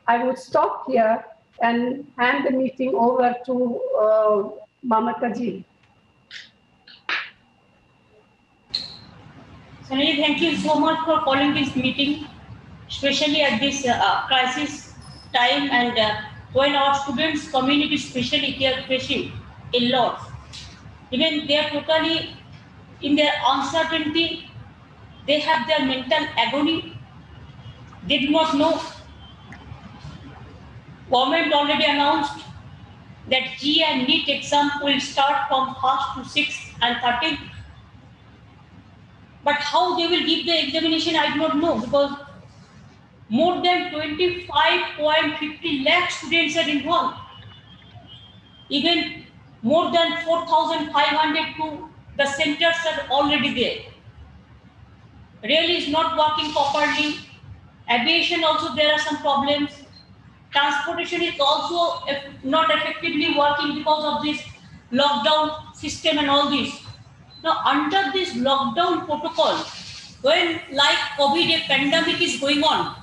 I would stop here and hand the meeting over to Mamata ji. Sanjay, thank you so much for calling this meeting, especially at this crisis time and when our students community, especially they are facing a lot. Even they are totally in their uncertainty, they have their mental agony, they do not know. Government already announced that G and NEET exam will start from 1st to 6th and 13th. But how they will give the examination, I do not know, because more than 25.50 lakh students are involved. Even more than 4,500 to the centers are already there. Rail is not working properly. Aviation also there are some problems. Transportation is also not effectively working because of this lockdown system and all this. Now under this lockdown protocol, when like COVID a pandemic is going on,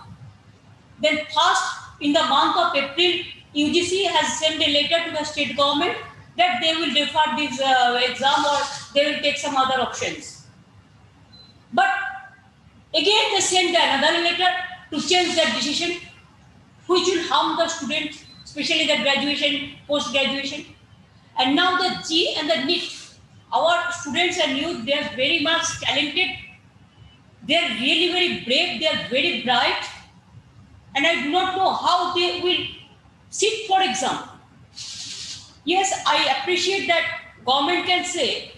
then first in the month of April, UGC has sent a letter to the state government that they will defer this exam or they will take some other options. But again they sent another letter to change that decision, which will harm the students, especially the graduation, post-graduation. And now the G and the NEET, our students and youth, they are very much talented. They are really very brave, they are very bright. And I do not know how they will sit for exam. Yes, I appreciate that government can say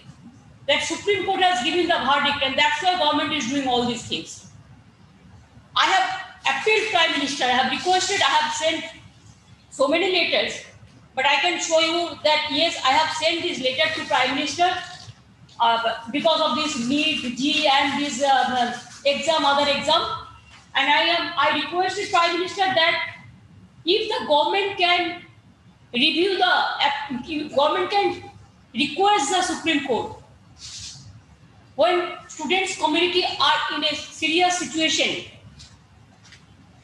that Supreme Court has given the verdict and that's why government is doing all these things. I have appealed Prime Minister, I have requested, I have sent so many letters, but I can show you that yes, I have sent this letter to Prime Minister because of this NEET, G and this exam, other exam. And I requested Prime Minister that if the government can review government can request the Supreme Court when students community are in a serious situation.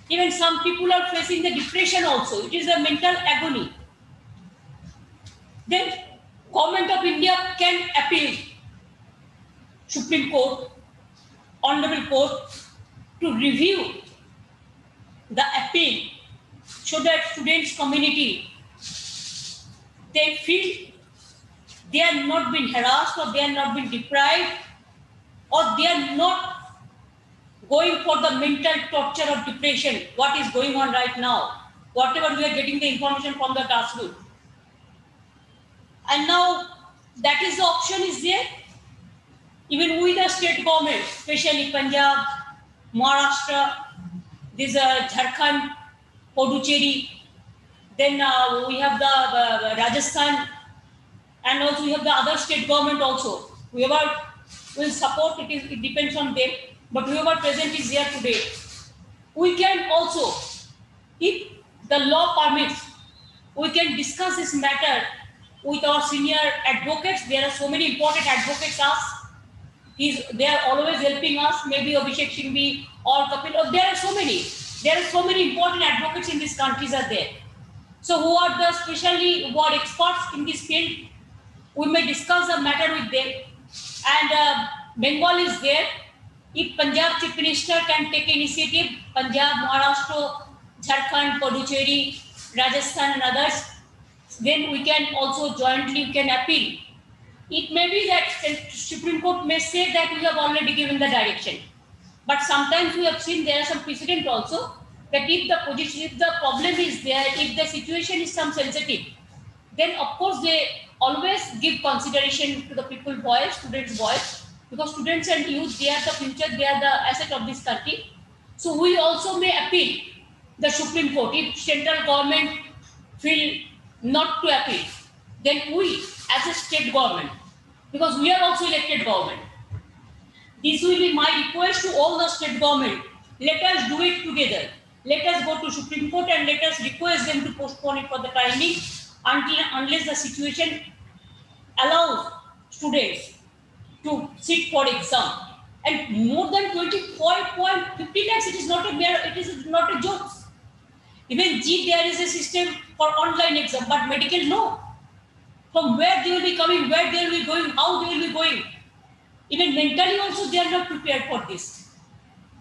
Even some people are facing the depression also. It is a mental agony. Then Government of India can appeal Supreme Court, Honorable Court to review the appeal so that students community they feel they are not been harassed or they are not been deprived or they are not going for the mental torture of depression, what is going on right now, whatever we are getting the information from the grassroots. And now that is the option is there. Even with the state government, especially Punjab, Maharashtra, this Jharkhand, Puducherry, then we have the Rajasthan, and also we have the other state government also. Whoever will support it depends on them, but whoever present is there today. We can also, if the law permits, we can discuss this matter with our senior advocates. There are so many important advocates they are always helping us, maybe Abhishek Singhvi or Kapil, or there are so many important advocates in this countries are there. So who are who are experts in this field, we may discuss the matter with them. And Bengal is there. If Punjab Chief Minister can take initiative, Punjab, Maharashtra, Jharkhand, Puducherry, Rajasthan and others, then we can also jointly appeal. It may be that Supreme Court may say that we have already given the direction. But sometimes we have seen there are some precedent also that if the problem is there, if the situation is some sensitive, then of course they always give consideration to the people's voice, students' voice, because students and youth, they are the future, they are the asset of this country. So we also may appeal the Supreme Court. If central government feel not to appeal, then we as a state government, because we are also elected government, this will be my request to all the state government. Let us do it together. Let us go to Supreme Court and let us request them to postpone it for the timing unless the situation allows students to sit for exam. And more than 24.50 lakhs, it is not a joke. Even G, there is a system for online exam, but medical, no. From where they will be coming, where they will be going, how they will be going. Even mentally also, they are not prepared for this.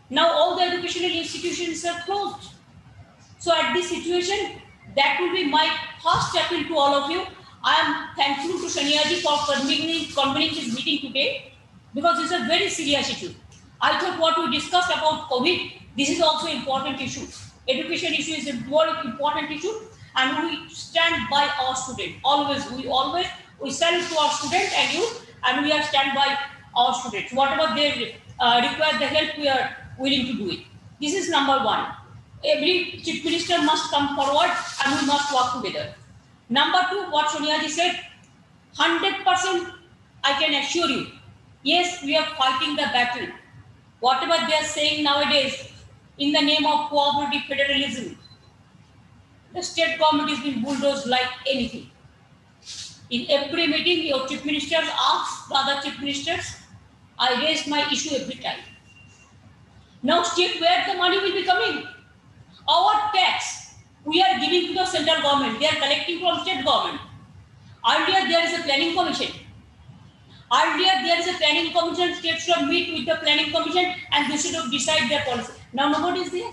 Now all the educational institutions are closed. So at this situation, that will be my first appeal to all of you. I am thankful to Saniaji for convening this meeting today, because it's a very serious issue. I thought what we discussed about COVID, this is also an important issue. Education issue is a more important issue, and we stand by our student. We stand to our student and youth, and we are stand by our students. Whatever they require the help, we are willing to do it. This is number one. Every chief minister must come forward and we must work together. Number two, what Soniaji said, 100% I can assure you, yes, we are fighting the battle. Whatever they are saying nowadays in the name of cooperative federalism, the state government is being bulldozed like anything. In every meeting, your chief ministers ask the other chief ministers, I raise my issue every time. Now state where the money will be coming? Our tax, we are giving to the central government. They are collecting from state government. Earlier, there is a planning commission. States should meet with the planning commission and they should decide their policy. Now nobody is there.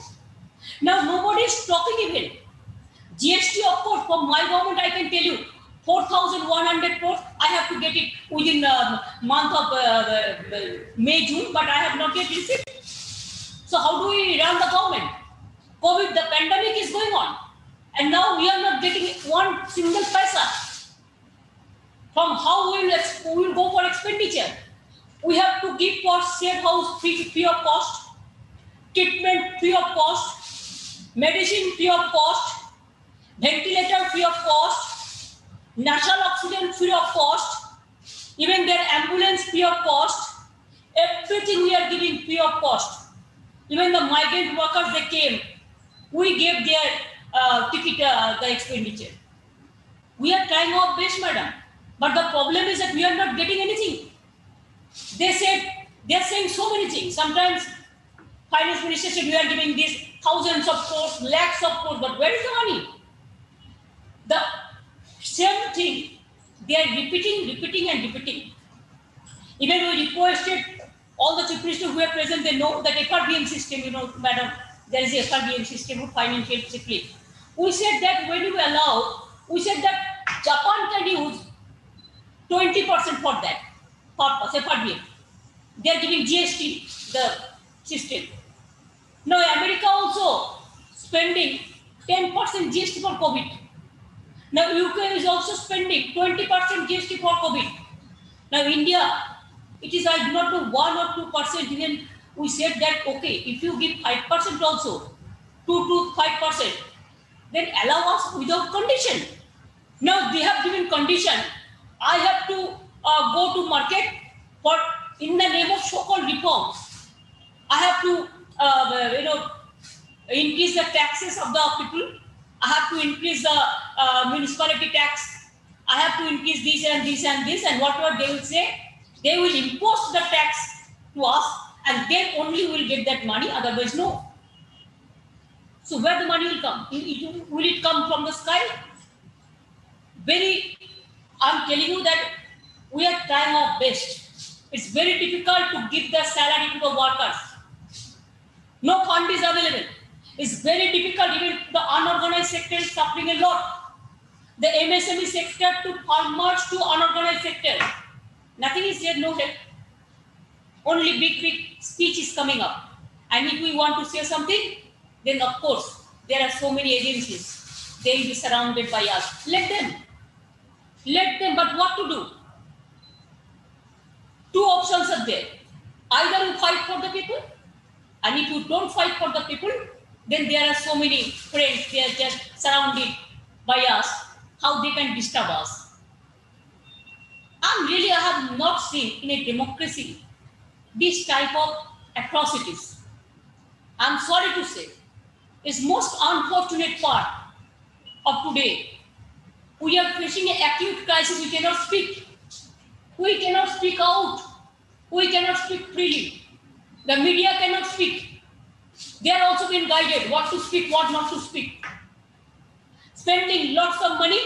Now nobody is talking even. GST, of course, from my government, I can tell you, 4,100 crores, I have to get it within the month of May, June, but I have not yet received. So how do we run the government? COVID, the pandemic is going on, and now we are not getting one single paisa. From how we will go for expenditure? We have to give for state house free of cost, treatment free of cost, medicine free of cost, ventilator free of cost, national oxygen free of cost, even their ambulance free of cost. Everything we are giving free of cost. Even the migrant workers, they came. We gave their ticket, the expenditure. We are trying our best, madam. But the problem is that we are not getting anything. They are saying so many things. Sometimes finance minister said we are giving this thousands of crores, lakhs of crores, but where is the money? The same thing, they are repeating and repeating. Even we requested all the chief ministers who are present, they know that FRBM system, madam, there is a FRBM system of financial discipline. We said that when you allow, we said that Japan can use 20% for that purpose, FRBM. They are giving GST, the system. Now America also spending 10% GST for COVID. Now UK is also spending 20% GST for COVID. Now India, it is, I do not know, 1 or 2%. Even we said that, okay, if you give 5% also, 2 to 5%, then allow us without condition. Now they have given condition. I have to go to market for, in the name of so-called reforms. I have to, increase the taxes of the people. I have to increase the municipality tax. I have to increase this and this and this, and whatever they will say, they will impose the tax to us, and then only we will get that money, otherwise no. So where the money will come? Will it come from the sky? I'm telling you that we are trying our best. It's very difficult to give the salary to the workers. No fund is available. It's very difficult. Even the unorganized sector is suffering a lot. The MSME sector to merge to unorganized sector. Nothing is there, no help. Only big speech is coming up. And if we want to say something, then of course, there are so many agencies. They will be surrounded by us. Let them, but what to do? Two options are there. Either you fight for the people, and if you don't fight for the people, then there are so many friends, they are just surrounded by us, how they can disturb us. I have not seen in a democracy this type of atrocities. I'm sorry to say, it's most unfortunate part of today. We are facing an acute crisis. We cannot speak. We cannot speak out. We cannot speak freely. The media cannot speak. They are also being guided what to speak, what not to speak. spending lots of money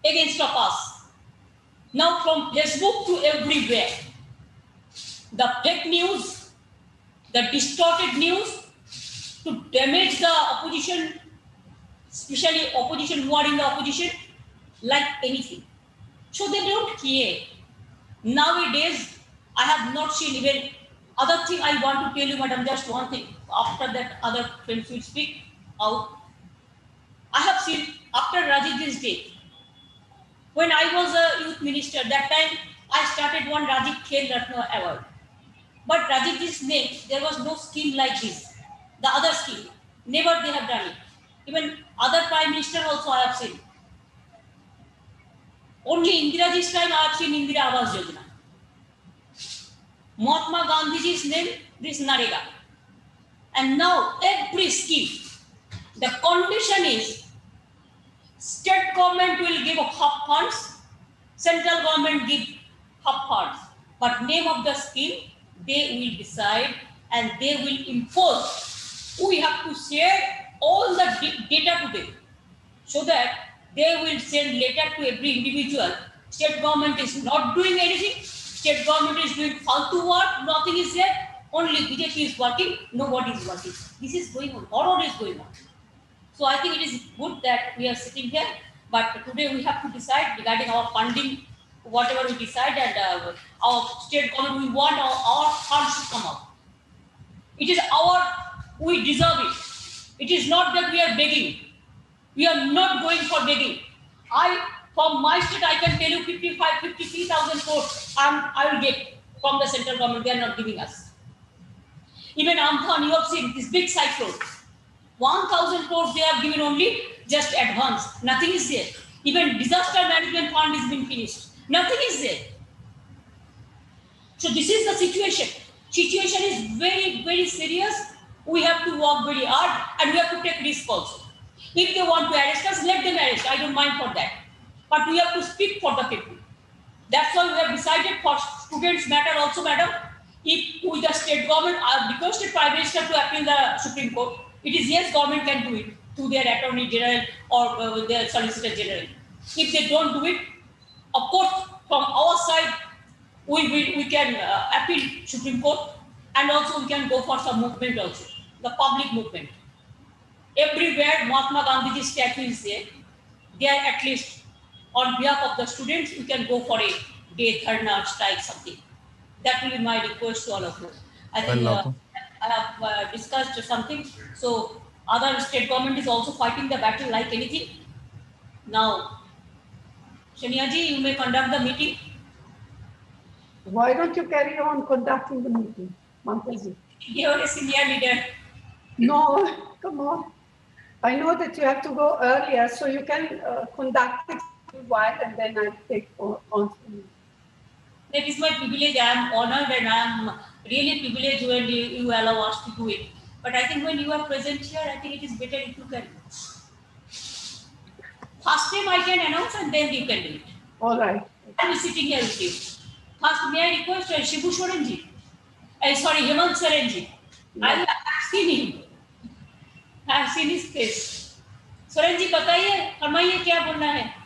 against of us. Now from Facebook to everywhere, the fake news, the distorted news to damage the opposition, especially opposition who are in the opposition, like anything. So they don't care. Nowadays, I have not seen even other thing I want to tell you, madam, just one thing. After that, other friends will speak out. I have seen after Rajiv's death, when I was a youth minister, that time I started one Rajiv Khel Ratna award. But Rajiv's name, there was no scheme like this. The other scheme, never they have done it. Even other prime minister also I have seen. Only Indiraji's time I have seen Indira Awas Yojana. Mahatma Gandhiji's name, this Narega. And now every scheme, the condition is state government will give half funds, central government give half funds. But name of the scheme, they will decide and they will impose. We have to share all the data to them so that they will send letter to every individual. State government is not doing anything. State government is doing faltu work. Nothing is there. Only BJP is working. Nobody is working. This is going on. Horror is going on. So I think it is good that we are sitting here. But today we have to decide regarding our funding, whatever we decide, and our state government, we want our funds to come out. It is our, we deserve it. It is not that we are begging. We are not going for begging. From my state, I can tell you 53,000 crores I will get from the central government. They are not giving us. Even Amphan, you have seen this big cyclone. 1,000 crores they have given only just advance. Nothing is there. Even disaster management fund is being finished. Nothing is there. So this is the situation. Situation is very, very serious. We have to work very hard and we have to take risk also. If they want to arrest us, let them arrest. I don't mind for that. But we have to speak for the people. That's why we have decided for students matter also, madam. If with the state government, I have requested Prime Minister to appeal the Supreme Court. It is yes, government can do it through their Attorney General or their Solicitor General. If they don't do it, of course, from our side, we can appeal Supreme Court, and also we can go for some movement also, the public movement. Everywhere Mahatma Gandhi's statue is there, there at least on behalf of the students, we can go for a day, dharna, strike, something. That will be my request to all of you. I think I have discussed something. So other state government is also fighting the battle like anything. Now, Shaniaji, you may conduct the meeting. Why don't you carry on conducting the meeting, Mamtaji? You are a senior leader. No, come on. I know that you have to go earlier, so you can conduct it for a while and then I'll take on. That is my privilege. I am honored and I am really privileged when you allow us to do it. But I think when you are present here, I think it is better if you can. First time I can announce and then you can do it. All right. I will be sitting here with you. First, may I request Shibu Sorenji? Sorry, Hemant Sorenji. I have seen him. I have seen his face. Soren ji बताइए, फरमाइए क्या बोलना है?